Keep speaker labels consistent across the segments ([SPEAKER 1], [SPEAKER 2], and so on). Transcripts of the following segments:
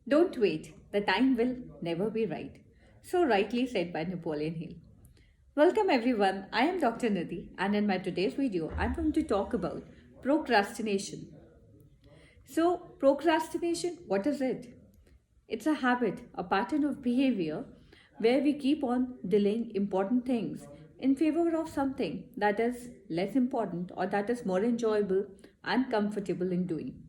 [SPEAKER 1] Don't wait, the time will never be right. So rightly said by Napoleon Hill. Welcome everyone, I am Dr. Nidhi and in my today's video I'm going to talk about procrastination. So procrastination, what is it? It's a habit, a pattern of behavior where we keep on delaying important things in favor of something that is less important or that is more enjoyable and comfortable in doing.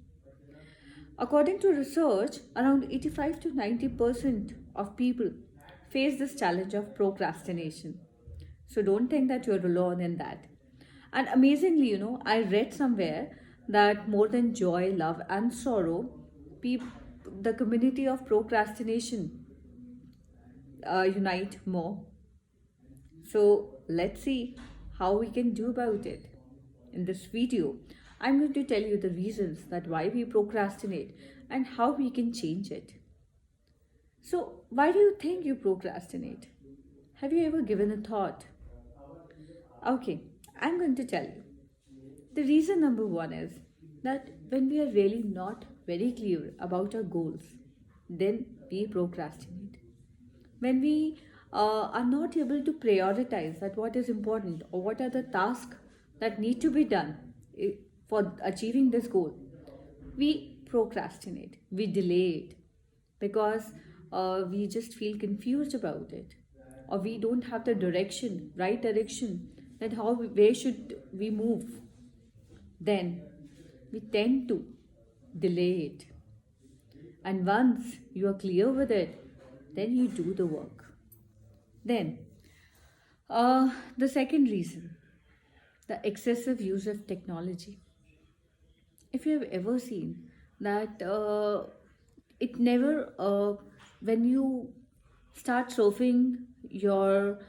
[SPEAKER 1] According to research, around 85 to 90% of people face this challenge of procrastination. So don't think that you're alone in that. And amazingly, I read somewhere that more than joy, love, and sorrow, peop- the community of procrastination unite more. So let's see how we can do about it. In this video, I'm going to tell you the reasons that why we procrastinate and how we can change it. So, why do you think you procrastinate? Have you ever given a thought? Okay, I'm going to tell you. The reason number one is that when we are really not very clear about our goals, then we procrastinate. When we are not able to prioritize that what is important or what are the tasks that need to be done for achieving this goal, we procrastinate, we delay it because we just feel confused about it, or we don't have the direction, right direction, that where should we move. Then we tend to delay it, and once you are clear with it, then you do the work. Then the second reason, the excessive use of technology. If you have ever seen that it never when you start surfing your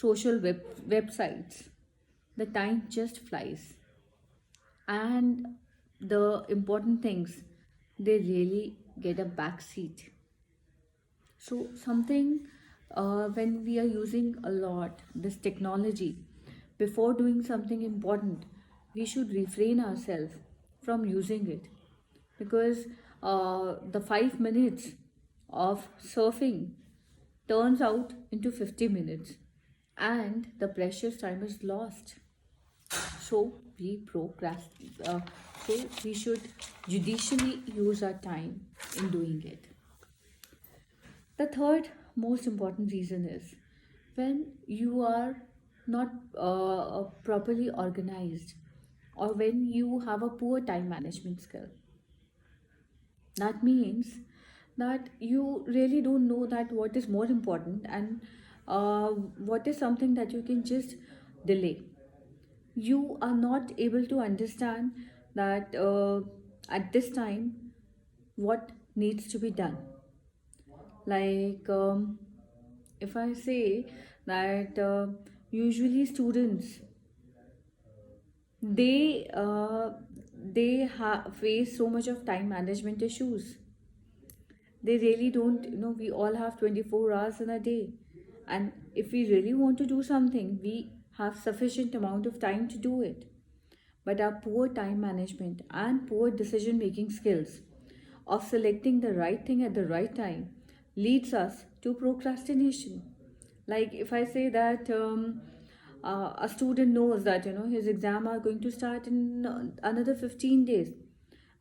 [SPEAKER 1] websites, the time just flies, and the important things, they really get a back seat. So something, when we are using a lot this technology, before doing something important, we should refrain ourselves from using it, because the 5 minutes of surfing turns out into 50 minutes and the precious time is lost. So we procrastinate. So we should judicially use our time in doing it. The third most important reason is when you are not properly organized, or when you have a poor time management skill. That means that you really don't know that what is more important, and what is something that you can just delay. You are not able to understand that at this time what needs to be done. Like, if I say that usually students, they face so much of time management issues. They really don't, we all have 24 hours in a day, and if we really want to do something, we have sufficient amount of time to do it. But our poor time management and poor decision making skills of selecting the right thing at the right time leads us to procrastination. Like, if I say that a student knows that his exam are going to start in another 15 days,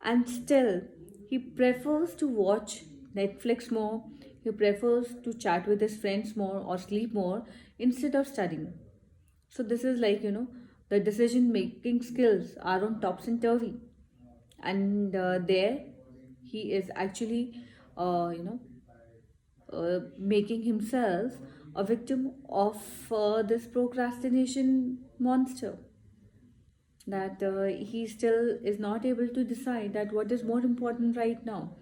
[SPEAKER 1] and still he prefers to watch Netflix more, he prefers to chat with his friends more or sleep more instead of studying. So this is like, the decision making skills are on topsy-turvy, and there he is actually uh, you know making himself a victim of this procrastination monster, that he still is not able to decide that what is more important right now,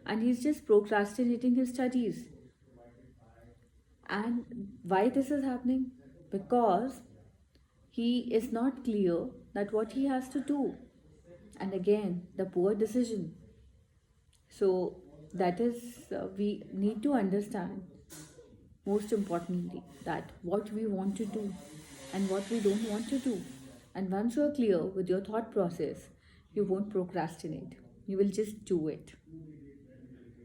[SPEAKER 1] and he's just procrastinating his studies. And why this is happening? Because he is not clear that what he has to do, and again the poor decision. So that is, we need to understand, most importantly, that what we want to do and what we don't want to do. And once you are clear with your thought process, you won't procrastinate, you will just do it.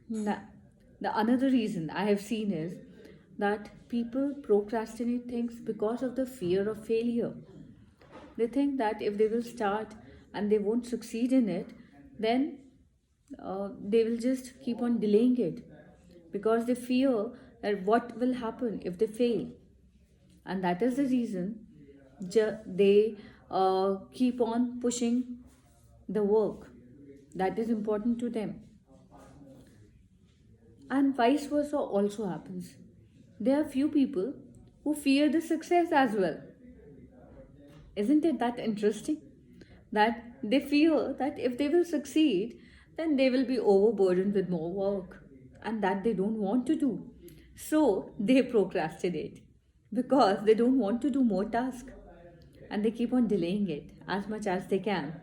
[SPEAKER 1] Now, The another reason I have seen is that people procrastinate things because of the fear of failure. They think that if they will start and they won't succeed in it, then they will just keep on delaying it because they fear that what will happen if they fail. And that is the reason they keep on pushing the work that is important to them. And vice versa also happens. There are few people who fear the success as well. Isn't it that interesting? That they fear that if they will succeed, then they will be overburdened with more work and that they don't want to do. So they procrastinate because they don't want to do more tasks and they keep on delaying it as much as they can.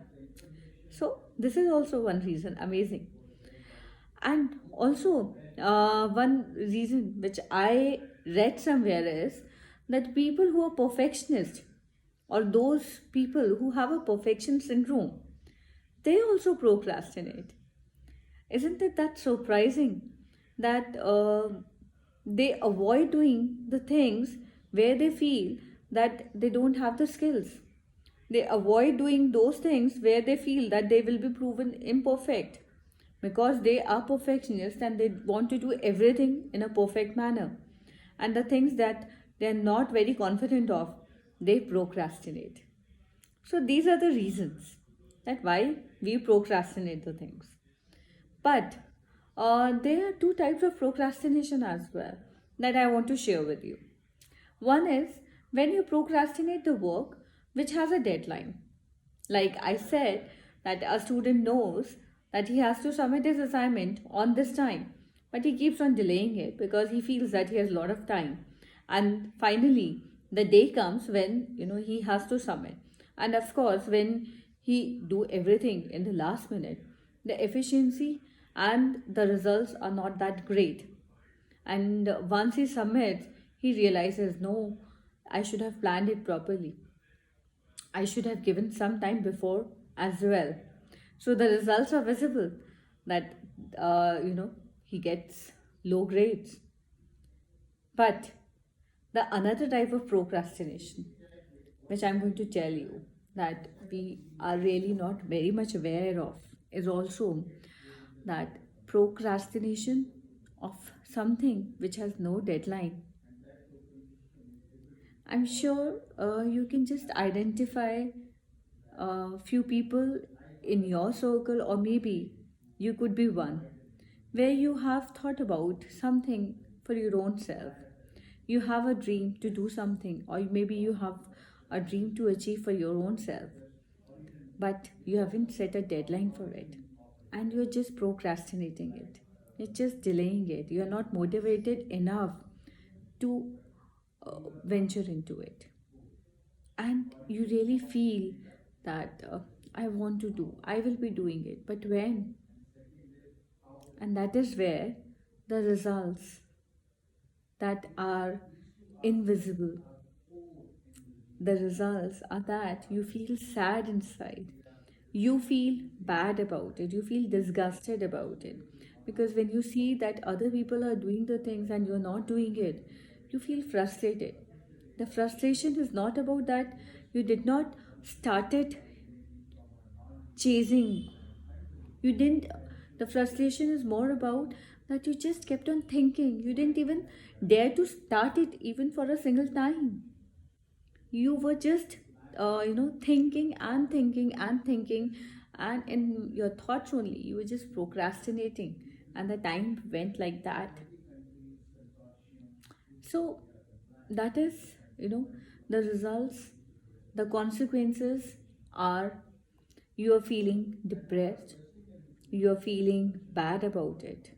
[SPEAKER 1] So this is also one reason. Amazing. And also, one reason which I read somewhere is that people who are perfectionists or those people who have a perfection syndrome, they also procrastinate. Isn't it that surprising that they avoid doing the things where they feel that they don't have the skills? They avoid doing those things where they feel that they will be proven imperfect because they are perfectionists and they want to do everything in a perfect manner. And the things that they are not very confident of, they procrastinate. So these are the reasons that why we procrastinate the things. But there are two types of procrastination as well that I want to share with you. One is when you procrastinate the work which has a deadline. Like I said, that a student knows that he has to submit his assignment on this time, but he keeps on delaying it because he feels that he has a lot of time. And finally, the day comes when he has to submit. And of course, when he do everything in the last minute, the efficiency and the results are not that great. And once he submits, he realizes, no, I should have planned it properly. I should have given some time before as well. So the results are visible that, he gets low grades. But the another type of procrastination, which I'm going to tell you that we are really not very much aware of, is also that procrastination of something which has no deadline. I'm sure you can just identify a few people in your circle, or maybe you could be one, where you have thought about something for your own self. You have a dream to do something, or maybe you have a dream to achieve for your own self, but you haven't set a deadline for it, and you're just procrastinating it. You're just delaying it. You're not motivated enough to venture into it, and you really feel that I want to do, I will be doing it, but when? And that is where the results that are invisible, the results are that you feel sad inside, you feel bad about it, you feel disgusted about it, because when you see that other people are doing the things and you're not doing it, you feel frustrated. The frustration is not about that you did not started chasing, you didn't, the frustration is more about that you just kept on thinking, you didn't even dare to start it even for a single time. You were just thinking and thinking and thinking, and in your thoughts only you were just procrastinating, and the time went like that. So that is, the results, the consequences are you are feeling depressed, you are feeling bad about it,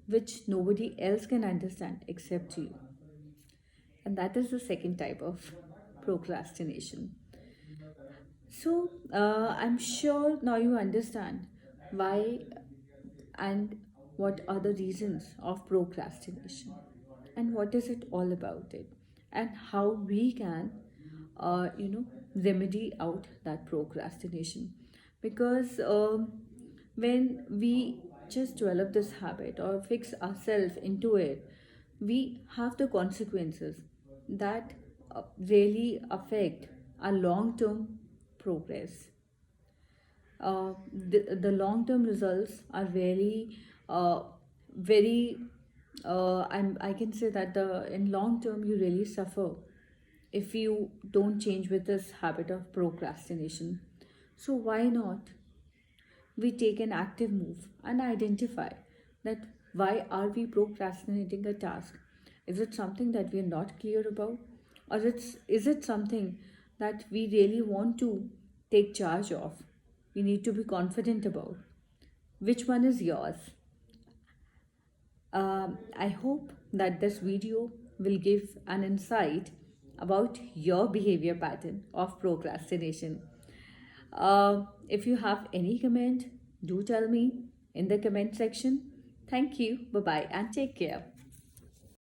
[SPEAKER 1] which nobody else can understand except you. And that is the second type of procrastination. So, I'm sure now you understand why and what are the reasons of procrastination and what is it all about it, and how we can remedy out that procrastination. Because when we just develop this habit or fix ourselves into it, we have the consequences that really affect our long term progress. The long term results are really very I can say that the in long term you really suffer if you don't change with this habit of procrastination. So why not we take an active move and identify that why are we procrastinating a task? Is it something that we are not clear about, or is it something that we really want to take charge of, we need to be confident about? Which one is yours? I hope that this video will give an insight about your behavior pattern of procrastination. If you have any comment, do tell me in the comment section. Thank you. Bye bye and take care.